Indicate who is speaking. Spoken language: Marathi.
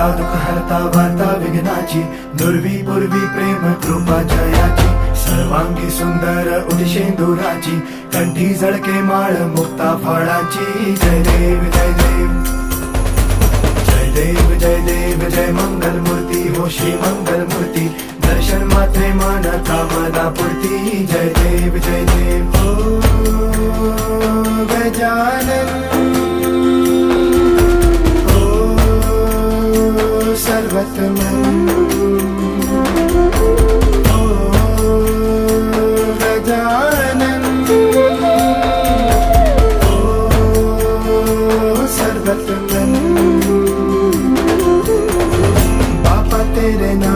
Speaker 1: हरता दुःख हरता वार्ता विघ्नाची, दुर्वी पूर्वी प्रेम कृपा जयाची, सर्वांगी सुंदर उदिशेंदुराची, कंठी झळके माळ मुक्ता फळाची. जय देव जय देव जय देव जय देव जय मंगल मूर्ती हो श्री मंगल मूर्ती, दर्शन मात्रे मन कामना पूर्ती. जय देव जय देव ओ गजानन ओ सर्वतमन ओ गजानन ओ सर्वतमन. तेरे नाम